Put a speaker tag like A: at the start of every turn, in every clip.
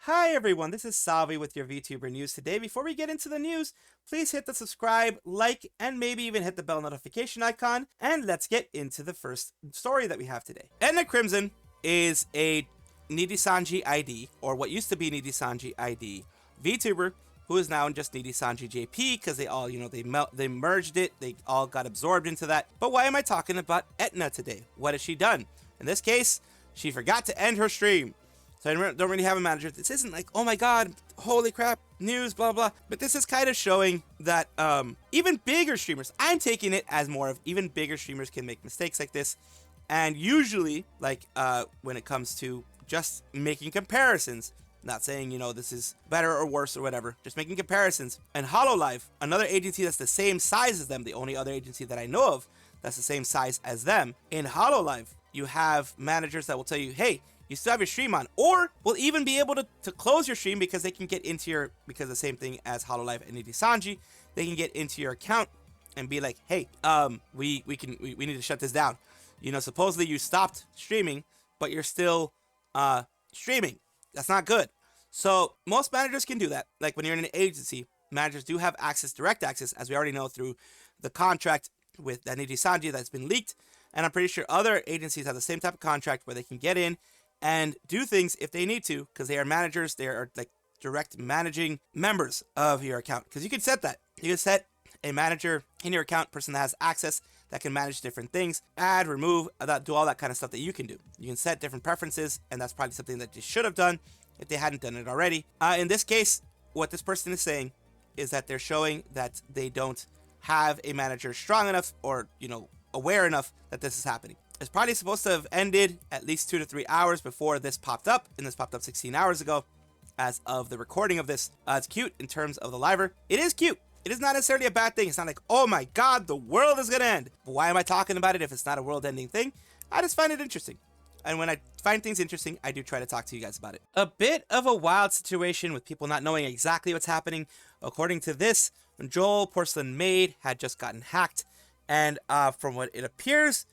A: Hi everyone, this is Salvi with your VTuber news today. Before we get into the news, please hit the subscribe, like, and maybe even hit the bell notification icon, and let's get into the first story that we have today. Edna Crimson is a Nijisanji ID, or what used to be Nijisanji ID, VTuber, who is now just Nijisanji JP, because they all, they merged it, they all got absorbed into that. But why am I talking about Edna today? What has she done? In this case, she forgot to end her stream. So I don't really have a manager. This isn't like, oh my god, holy crap, news, blah, blah. But this is kind of showing that even bigger streamers, I'm taking it as more of even bigger streamers can make mistakes like this. And usually, like when it comes to just making comparisons, not saying, this is better or worse or whatever, just making comparisons. And Hololive, another agency that's the same size as them, the only other agency that I know of that's the same size as them, in Hololive, you have managers that will tell you, hey, you still have your stream on, or will even be able to close your stream because they can get into your, because the same thing as Hololive and Nijisanji, they can get into your account and be like, hey, we need to shut this down. Supposedly you stopped streaming, but you're still streaming. That's not good. So most managers can do that. Like when you're in an agency, managers do have access, direct access, as we already know through the contract with that Nijisanji that's been leaked. And I'm pretty sure other agencies have the same type of contract where they can get in and do things if they need to, because they are managers. They are like direct managing members of your account, because you can set that. You can set a manager in your account, person that has access that can manage different things, add, remove, do all that kind of stuff that you can do. You can set different preferences, and that's probably something that you should have done if they hadn't done it already. In this case, what this person is saying is that they're showing that they don't have a manager strong enough or, aware enough that this is happening. It's probably supposed to have ended at least 2 to 3 hours before this popped up, and this popped up 16 hours ago as of the recording of this. It's cute in terms of the liver. It is cute. It is not necessarily a bad thing. It's not like, oh my god, the world is gonna end. But why am I talking about it if it's not a world-ending thing? I just find it interesting. And when I find things interesting, I do try to talk to you guys about it. A bit of a wild situation with people not knowing exactly what's happening. According to this, when Joel PorcelainMaid had just gotten hacked, and from what it appears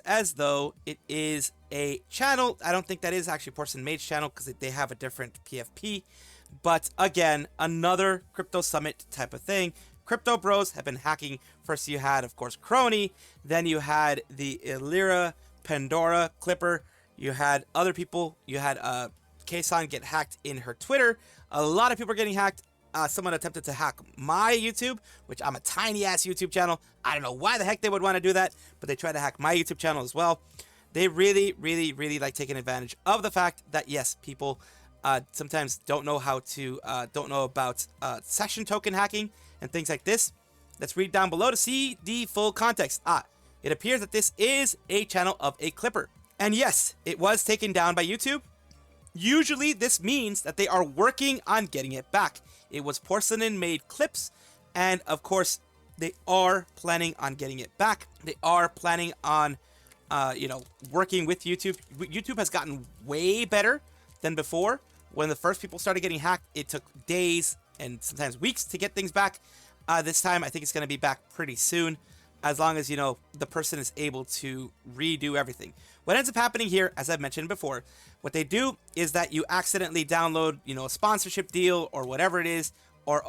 A: as though it is a channel. I don't think that is actually PorcelainMaid's channel, because they have a different PFP. But again, another crypto summit type of thing. Crypto bros have been hacking. First you had, of course, Kronii. Then you had the Illyria Pandora Clipper. You had other people. You had KSON get hacked in her Twitter. A lot of people are getting hacked. Someone attempted to hack my YouTube, which I'm a tiny ass YouTube channel. I don't know why the heck they would want to do that, but they tried to hack my YouTube channel as well. They really, really, really like taking advantage of the fact that, yes, people sometimes don't know about session token hacking and things like this. Let's read down below to see the full context. It appears that this is a channel of a clipper. And yes, it was taken down by YouTube. Usually this means that they are working on getting it back. It was PorcelainMaid clips, and of course they are planning on getting it back. They are planning on working with YouTube. YouTube has gotten way better than before. When the first people started getting hacked, it took days and sometimes weeks to get things back. This time I think it's going to be back pretty soon, as long as the person is able to redo everything. What ends up happening here, as I've mentioned before, what they do is that you accidentally download, a sponsorship deal or whatever it is, or,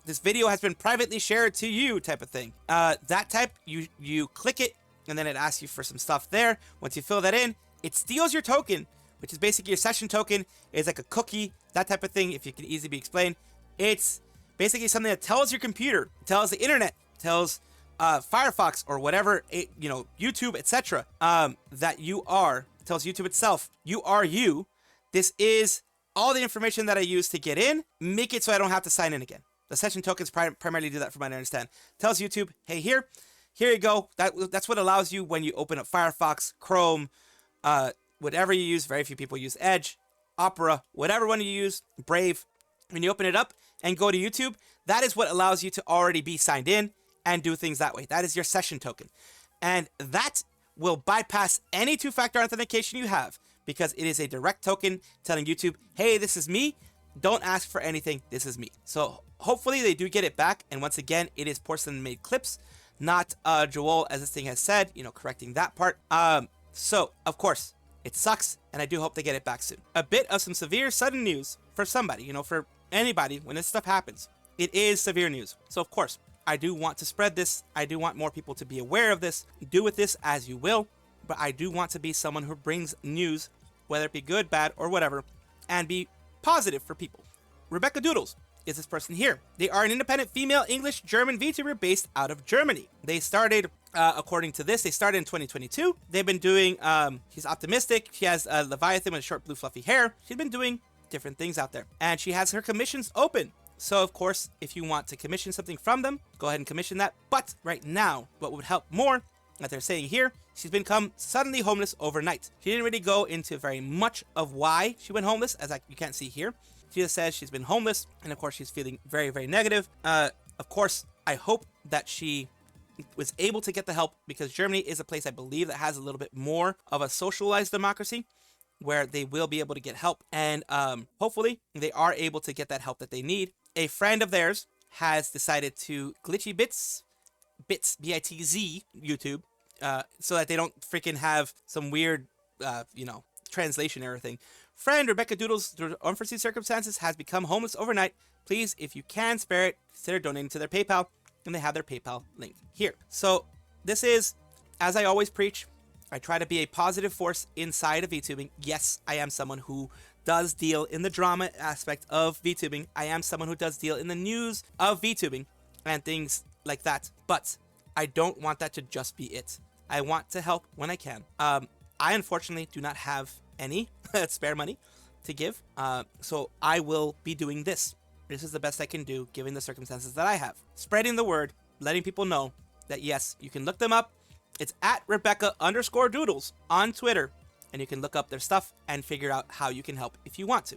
A: this video has been privately shared to you type of thing. That type, you click it, and then it asks you for some stuff there. Once you fill that in, it steals your token, which is basically your session token. It's like a cookie, that type of thing, if it can easily be explained. It's basically something that tells your computer, tells the internet, tells Firefox or whatever, YouTube, etc., that you are, tells YouTube itself, you are you. This is all the information that I use to get in. Make it so I don't have to sign in again. The session tokens primarily do that, from what I understand. Tells YouTube, hey, here you go. That's what allows you when you open up Firefox, Chrome, whatever you use. Very few people use Edge, Opera, whatever one you use, Brave. When you open it up and go to YouTube, that is what allows you to already be signed in and do things that way. That is your session token. And that will bypass any two-factor authentication you have, because it is a direct token telling YouTube, hey, this is me. Don't ask for anything. This is me. So hopefully they do get it back. And once again, it is PorcelainMaid clips, not Joel, as this thing has said, correcting that part. So, of course, It sucks, and I do hope they get it back soon. A bit of some severe sudden news for somebody, you know, for anybody when this stuff happens. It is severe news. So of course, I do want to spread this. I do want more people to be aware of this. Do with this as you will, but I do want to be someone who brings news, whether it be good, bad, or whatever, and be positive for people. Rebecca Doodles is this person here. They are an independent female English German VTuber based out of Germany. They started, according to this, they started in 2022. They've been doing, she's optimistic. She has a Leviathan with short blue fluffy hair. She's been doing different things out there. And she has her commissions open. So of course, if you want to commission something from them, go ahead and commission that. But right now, what would help more, that they're saying here, she's become suddenly homeless overnight. She didn't really go into very much of why she went homeless, as you can't see here. She just says she's been homeless, and of course she's feeling very, very negative. Of course, I hope that she was able to get the help, because Germany is a place I believe that has a little bit more of a socialized democracy, where they will be able to get help, and hopefully they are able to get that help that they need. A friend of theirs has decided to glitchy bits, B-I-T-Z, YouTube, so that they don't freaking have some weird, translation error thing. Friend Rebecca Doodles, through unforeseen circumstances, has become homeless overnight. Please, if you can spare it, consider donating to their PayPal, and they have their PayPal link here. So this is, as I always preach, I try to be a positive force inside of VTubing. Yes, I am someone who does deal in the drama aspect of VTubing. I am someone who does deal in the news of VTubing and things like that. But I don't want that to just be it. I want to help when I can. I unfortunately do not have any spare money to give. So I will be doing this. This is the best I can do given the circumstances that I have. Spreading the word, letting people know that yes, you can look them up. It's at Rebecca_Doodles on Twitter, and you can look up their stuff and figure out how you can help if you want to.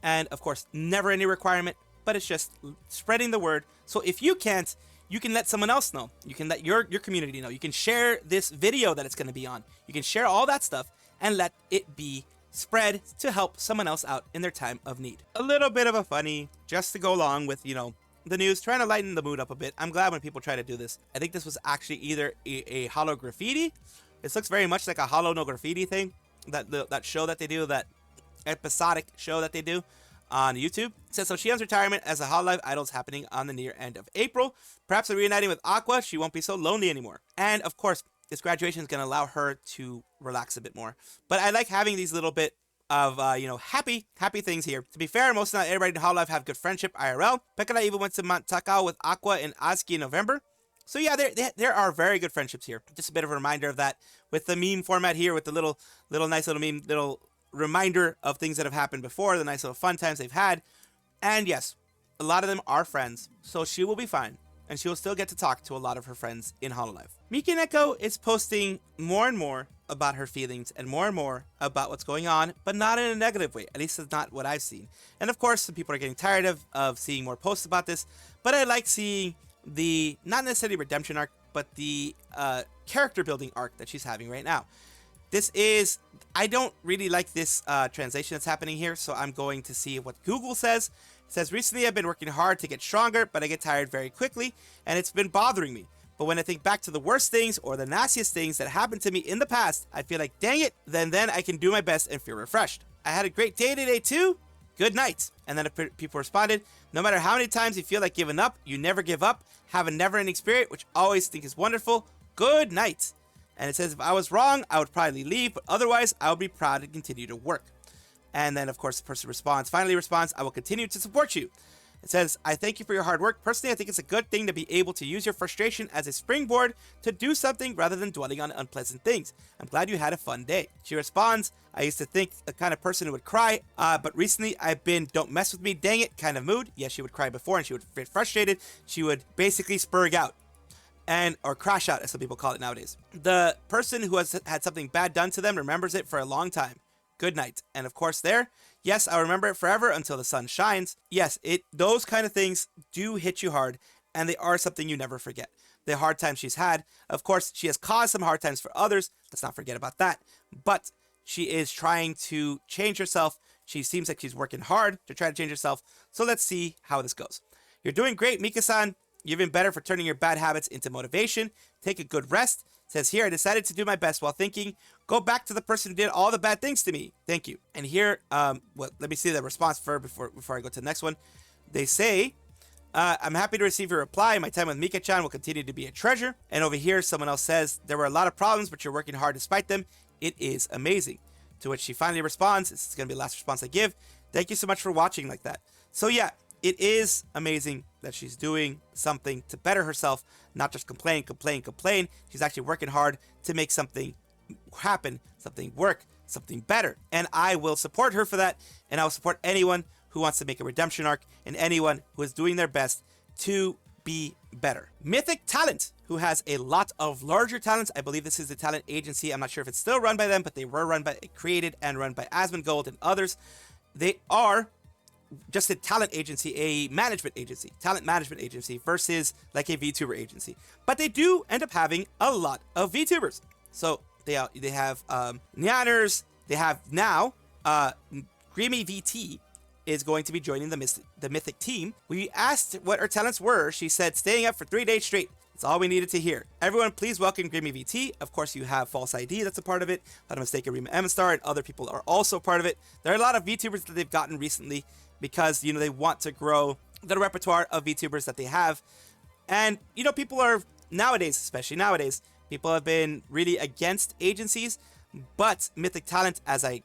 A: And of course, never any requirement, but it's just spreading the word. So if you can't, you can let someone else know. You can let your community know. You can share this video that it's going to be on. You can share all that stuff and let it be spread to help someone else out in their time of need. A little bit of a funny, just to go along with, the news, trying to lighten the mood up a bit. I'm glad when people try to do this. I think this was actually either a holo graffiti. This looks very much like a holo no graffiti thing. That show that they do, that episodic show that they do on YouTube. It says, so Shion's retirement as a Hololive idol is happening on the near end of April. Perhaps reuniting with Aqua, she won't be so lonely anymore. And of course, this graduation is going to allow her to relax a bit more. But I like having these little bit of, happy things here. To be fair, most not everybody in Hololive have good friendship IRL. Pekka even went to Mount Takao with Aqua and Aski in November. So yeah, there are very good friendships here. Just a bit of a reminder of that with the meme format here, with the nice little meme, little reminder of things that have happened before, the nice little fun times they've had. And yes, a lot of them are friends, so she will be fine. And she will still get to talk to a lot of her friends in Hololive. Mikeneko is posting more and more about her feelings and more about what's going on, but not in a negative way. At least it's not what I've seen. And of course, some people are getting tired of seeing more posts about this, but I like seeing the, not necessarily redemption arc, but the character building arc that she's having right now. This is, I don't really like this translation that's happening here, so I'm going to see what Google says. It says, recently I've been working hard to get stronger, but I get tired very quickly, and it's been bothering me. But when I think back to the worst things or the nastiest things that happened to me in the past, I feel like, dang it, then I can do my best and feel refreshed. I had a great day today too. Good night. And then people responded, no matter how many times you feel like giving up, you never give up. Have a never-ending spirit, which I always think is wonderful. Good night. And it says, if I was wrong, I would probably leave, but otherwise, I would be proud to continue to work. And then, of course, the person finally responds, I will continue to support you. It says, I thank you for your hard work. Personally, I think it's a good thing to be able to use your frustration as a springboard to do something rather than dwelling on unpleasant things. I'm glad you had a fun day. She responds, I used to think the kind of person who would cry, but recently I've been don't mess with me, dang it, kind of mood. Yes, she would cry before and she would get frustrated. She would basically spurg out. Or crash out, as some people call it nowadays. The person who has had something bad done to them remembers it for a long time. Good night. And of course yes, I'll remember it forever until the sun shines. Yes, those kind of things do hit you hard, and they are something you never forget. The hard times she's had, of course, she has caused some hard times for others. Let's not forget about that. But she is trying to change herself. She seems like she's working hard to try to change herself. So let's see how this goes. You're doing great, Mika-san. You're even better for turning your bad habits into motivation. Take a good rest. says here, I decided to do my best while thinking, go back to the person who did all the bad things to me. Thank you. And here, let me see the response before I go to the next one. They say, I'm happy to receive your reply. My time with Mika-chan will continue to be a treasure. And over here, someone else says, there were a lot of problems, but you're working hard despite them. It is amazing. To which she finally responds, this is going to be the last response I give. Thank you so much for watching like that. So yeah, it is amazing that she's doing something to better herself, not just complain. She's actually working hard to make something happen, something work, something better. And I will support her for that. And I will support anyone who wants to make a redemption arc and anyone who is doing their best to be better. Mythic Talent, who has a lot of larger talents. I believe this is the talent agency. I'm not sure if it's still run by them, but they were created and run by Asmongold and others. They are just a talent agency, a talent management agency versus like a VTuber agency. But they do end up having a lot of VTubers. So they have Nyanners, they have now GrimmiVT is going to be joining the Mythic team. We asked what her talents were. She said, staying up for 3 days straight. That's all we needed to hear. Everyone, please welcome GrimmiVT. Of course, you have False ID that's a part of it. Not a mistake, Rima Evenstar and other people are also part of it. There are a lot of VTubers that they've gotten recently because, you know, they want to grow the repertoire of VTubers that they have. And, you know, people are nowadays, especially nowadays, people have been really against agencies, but Mythic Talent, as I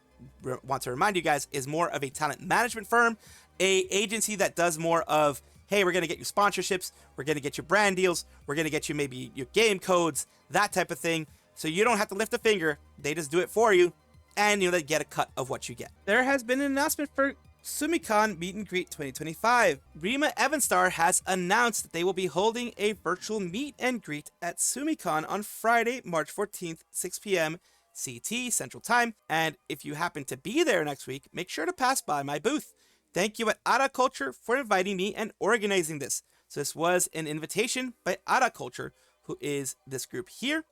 A: want to remind you guys, is more of a talent management firm, a agency that does more of, hey, we're going to get you sponsorships, we're going to get you brand deals, we're going to get you maybe your game codes, that type of thing. So you don't have to lift a finger, they just do it for you, and you know, they get a cut of what you get. There has been an announcement for Summicon Meet and Greet 2025. Rima Evenstar has announced that they will be holding a virtual meet and greet at Summicon on Friday, March 14th, 6 p.m. CT Central Time. And if you happen to be there next week, make sure to pass by my booth. Thank you at Ara Culture for inviting me and organizing this. So this was an invitation by Ara Culture, who is this group here.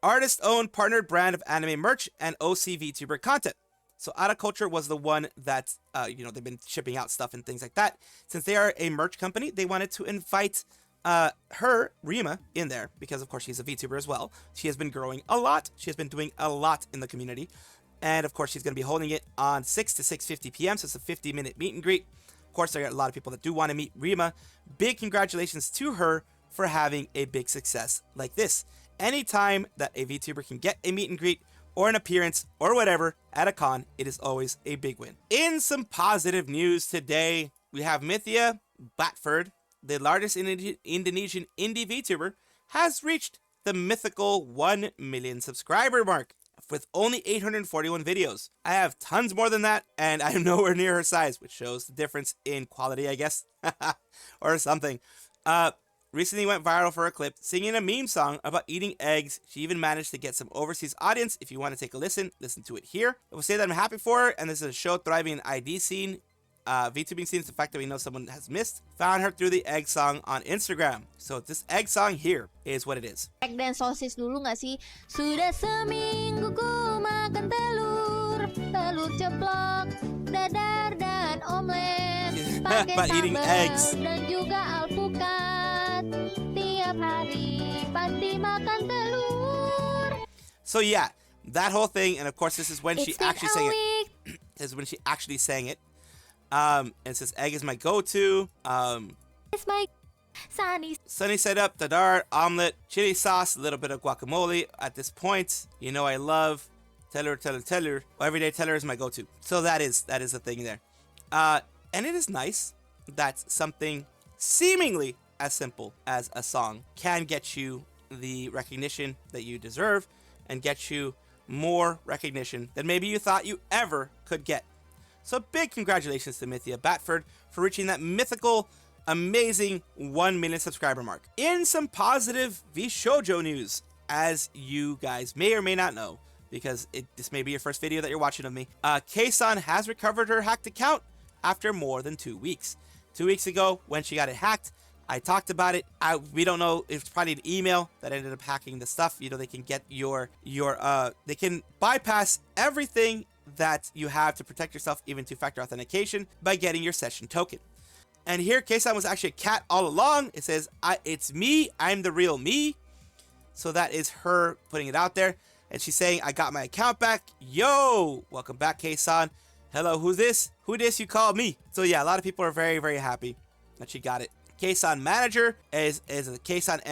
A: Artist-owned partnered brand of anime merch and OC VTuber content. So Ara Culture was the one that, you know, they've been shipping out stuff and things like that. Since they are a merch company, they wanted to invite her, Rima, in there because, of course, she's a VTuber as well. She has been growing a lot. She has been doing a lot in the community. And, of course, she's going to be holding it on 6 to 6:50 p.m., so it's a 50-minute meet and greet. Of course, there are a lot of people that do want to meet Rima. Big congratulations to her for having a big success like this. Anytime that a VTuber can get a meet and greet or an appearance or whatever at a con, it is always a big win. In some positive news today, we have Mythia Batford, the largest Indonesian indie VTuber, has reached the mythical 1 million subscriber mark with only 841 videos. I have tons more than that, and I'm nowhere near her size, which shows the difference in quality, I guess, or something. Recently went viral for a clip singing a meme song about eating eggs. She even managed to get some overseas audience. If you want to take a listen to it here. I will say that I'm happy for her, and this is a show thriving in ID scene. VTubing scene is the fact that we know someone has missed. Found her through the egg song on Instagram. So this egg song here is what it is.
B: Egg dan sosis dulu nggak sih? Sudah seminggu ku makan telur, telur ceplok, dadar dan omelet, pakai
A: eating eggs.
B: Dan juga alpukat. Tiap hari pasti makan telur.
A: So yeah, that whole thing, and of course this is when she actually sang it. This is when she actually sang it. And it says egg is my go-to.
B: It's my
A: sunny side up, dadar, omelet, chili sauce, a little bit of guacamole. At this point, you know I love telur. Everyday telur is my go-to. So that is the thing there. And it is nice that something seemingly as simple as a song can get you the recognition that you deserve and get you more recognition than maybe you thought you ever could get. So big congratulations to Mythia Batford for reaching that mythical, amazing 1 million subscriber mark. In some positive VShojo news, as you guys may or may not know, because this may be your first video that you're watching of me, KSON has recovered her hacked account after more than 2 weeks. 2 weeks ago, when she got it hacked, I talked about it. We don't know, it's probably an email that ended up hacking the stuff. You know, they can get they can bypass everything that you have to protect yourself, even two-factor authentication, by getting your session token. And here, KSON was actually a cat all along. It says, it's me, I'm the real me. So that is her putting it out there. And she's saying, I got my account back. Yo, welcome back, KSON. Hello, who's this? Who this? You called me. So yeah, a lot of people are very, very happy that she got it. KSON Manager is a KSON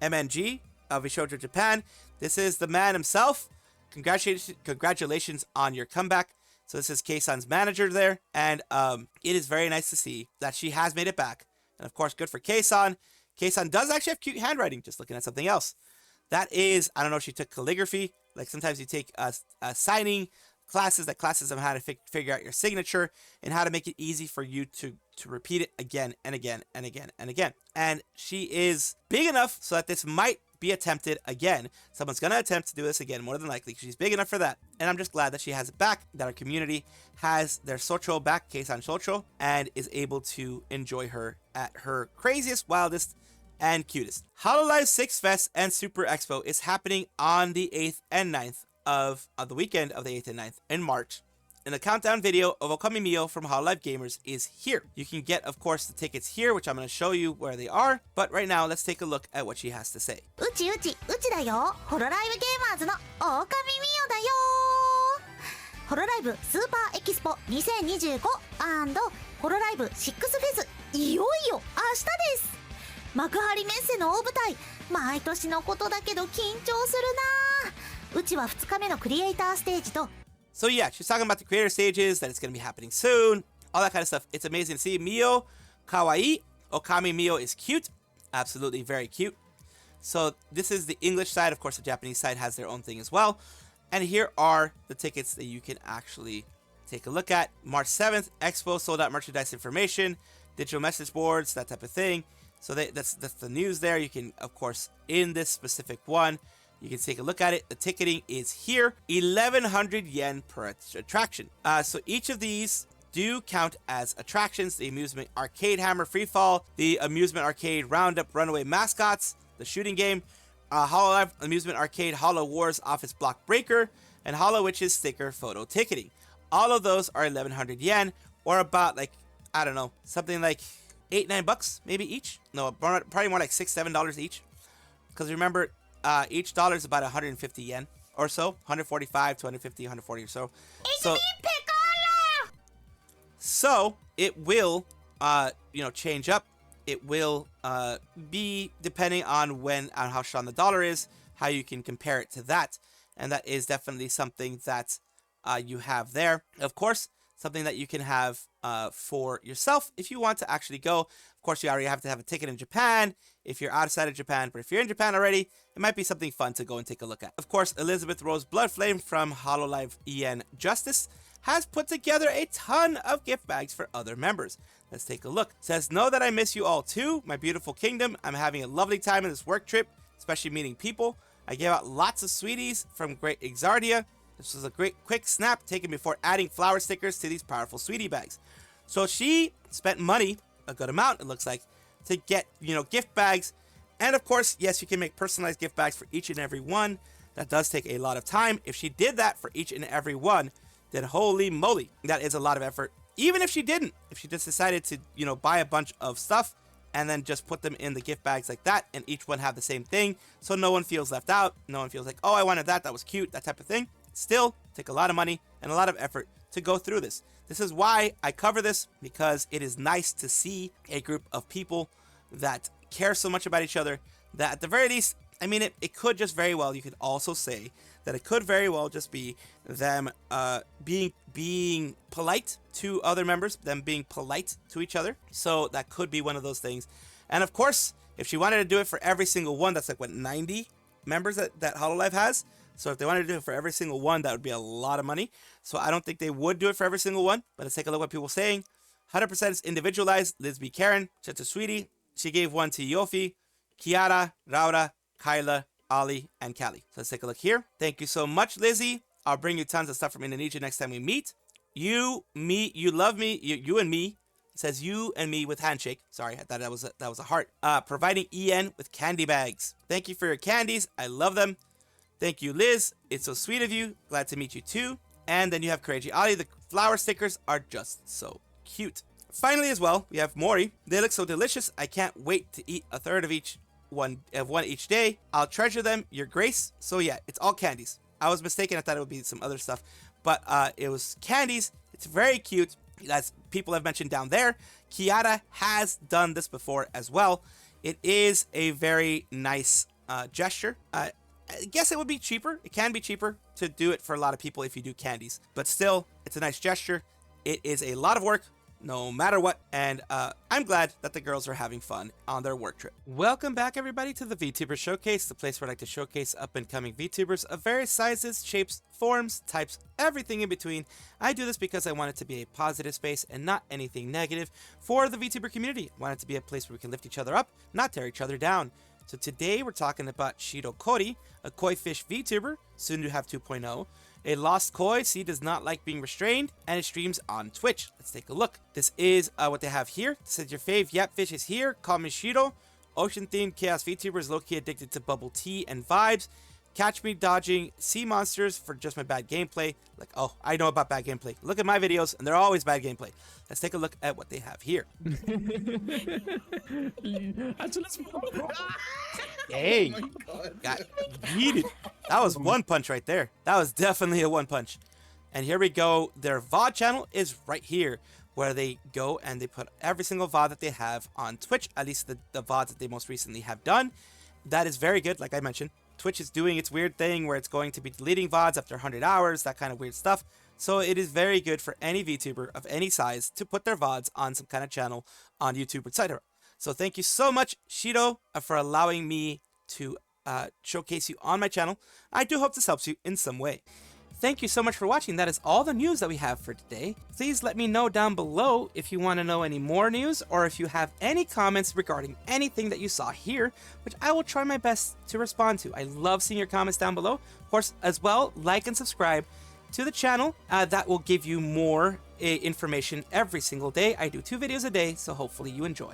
A: MNG of Ishoujo Japan. This is the man himself. Congratulations on your comeback. So this is KSON's manager there. And it is very nice to see that she has made it back. And of course, good for KSON. KSON does actually have cute handwriting, just looking at something else. That is, I don't know if she took calligraphy. Like sometimes you take signing classes on how to figure out your signature and how to make it easy for you to repeat it again and again and again and again. And she is big enough so that this might be attempted again. Someone's going to attempt to do this again, more than likely. She's big enough for that. And I'm just glad that she has it back, that our community has their Socho back, KSON Socho, and is able to enjoy her at her craziest, wildest, and cutest. Hololive 6 Fest and Super Expo is happening on the 8th and 9th of the weekend of the 8th and 9th in March. And the countdown video of Okami Mio from Hololive Gamers is here. You can get, of course, the tickets here, which I'm going to show you where they are. But right now, let's take a look at what she has to say.
C: うちだよ。ホロライブゲーマーズのオオカミミオだよ。ホロライブスーパーエキスポ2025&ホロライブ6フェス、いよいよ明日です。幕張メッセの大舞台、毎年のことだけど緊張するな。うちは2日目のクリエイターステージと
A: So yeah, she's talking about the creator stages, that it's going to be happening soon, all that kind of stuff. It's amazing to see. Mio, kawaii. Okami Mio is cute. Absolutely very cute. So this is the English side. Of course, the Japanese side has their own thing as well. And here are the tickets that you can actually take a look at. March 7th, Expo, sold out merchandise information, digital message boards, that type of thing. So that's the news there. You can, of course, in this specific one, you can take a look at it. The ticketing is here, 1,100 yen per attraction. So each of these do count as attractions. The Amusement Arcade Hammer Freefall, the Amusement Arcade Roundup Runaway Mascots, the shooting game, Hololive Amusement Arcade Holo Wars Office Block Breaker, and Holo Witches Sticker Photo Ticketing. All of those are 1,100 yen, or about like, I don't know, something like $8-9 maybe each. No, probably more like $6-7 each. Because remember, each dollar is about 150 yen or so, 145 to 150, 140 or so. So it will, change up. It will be depending on how strong the dollar is, how you can compare it to that, and that is definitely something that you have there. Of course, something that you can have for yourself if you want to actually go. Of course, you already have to have a ticket in Japan if you're outside of Japan, but if you're in Japan already, it might be something fun to go and take a look at. Of course, Elizabeth Rose Bloodflame from Hololive EN Justice has put together a ton of gift bags for other members. Let's take a look. Says, know that I miss you all too, my beautiful kingdom. I'm having a lovely time in this work trip, especially meeting people. I gave out lots of sweeties from Great Exardia. This was a great quick snap taken before adding flower stickers to these powerful sweetie bags. So she spent money, a good amount it looks like, to get, gift bags. And of course, yes, you can make personalized gift bags for each and every one. That does take a lot of time. If she did that for each and every one, then holy moly, that is a lot of effort. Even if she didn't, if she just decided to, buy a bunch of stuff and then just put them in the gift bags like that, and each one have the same thing, so no one feels left out. No one feels like, oh, I wanted that was cute, that type of thing. Still take a lot of money and a lot of effort to go through this. This is why I cover this, because it is nice to see a group of people that care so much about each other that at the very least, I mean, it could just very well, you could also say that it could very well just be them being polite to other members, them being polite to each other. So that could be one of those things. And of course, if she wanted to do it for every single one, that's like what, 90 members that Hololive has. So if they wanted to do it for every single one, that would be a lot of money. So I don't think they would do it for every single one. But let's take a look at what people are saying. 100% is individualized. Liz B. Karen, Cheta Sweetie. She gave one to Yofi, Kiara, Raura, Kyla, Ali, and Callie. So let's take a look here. Thank you so much, Lizzie. I'll bring you tons of stuff from Indonesia next time we meet. You, me, you love me. You and me. It says you and me with handshake. Sorry, I thought that was a heart. Providing EN with candy bags. Thank you for your candies. I love them. Thank you, Liz. It's so sweet of you. Glad to meet you too. And then you have Courageous Ali. The flower stickers are just so cute. Finally, as well, we have Mori. They look so delicious. I can't wait to eat a third of each. one each day. I'll treasure them, your grace. So yeah, it's all candies. I was mistaken. I thought it would be some other stuff, but it was candies. It's very cute. As people have mentioned down there, Kiara has done this before as well. It is a very nice gesture. I guess it would be cheaper. It can be cheaper to do it for a lot of people if you do candies, but still, it's a nice gesture. It is a lot of work, no matter what, and I'm glad that the girls are having fun on their work trip. Welcome back, everybody, to the VTuber Showcase, the place where I like to showcase up-and-coming VTubers of various sizes, shapes, forms, types, everything in between. I do this because I want it to be a positive space and not anything negative for the VTuber community. I want it to be a place where we can lift each other up, not tear each other down. So today we're talking about ShiroKoi, a koi fish VTuber, soon to have 2.0. A lost koi, see, does not like being restrained, and it streams on Twitch. Let's take a look. This is what they have here. It says your fave yap fish is here. Call me Shiro. Ocean themed chaos VTubers, low-key addicted to bubble tea and vibes. Catch me dodging sea monsters for just my bad gameplay. Like, oh, I know about bad gameplay. Look at my videos, and they're always bad gameplay. Let's take a look at what they have here. Hey, got yeeted. That was one punch right there. That was definitely a one punch. And here we go. Their VOD channel is right here, where they go and they put every single VOD that they have on Twitch, at least the VODs that they most recently have done. That is very good, like I mentioned. Twitch is doing its weird thing where it's going to be deleting VODs after 100 hours, that kind of weird stuff. So it is very good for any VTuber of any size to put their VODs on some kind of channel on YouTube, etc. So thank you so much, Shiro, for allowing me to showcase you on my channel. I do hope this helps you in some way. Thank you so much for watching. That is all the news that we have for today. Please let me know down below if you want to know any more news or if you have any comments regarding anything that you saw here, which I will try my best to respond to. I love seeing your comments down below. Of course, as well, like and subscribe to the channel. That will give you more information every single day. I do 2 videos a day, so hopefully you enjoy.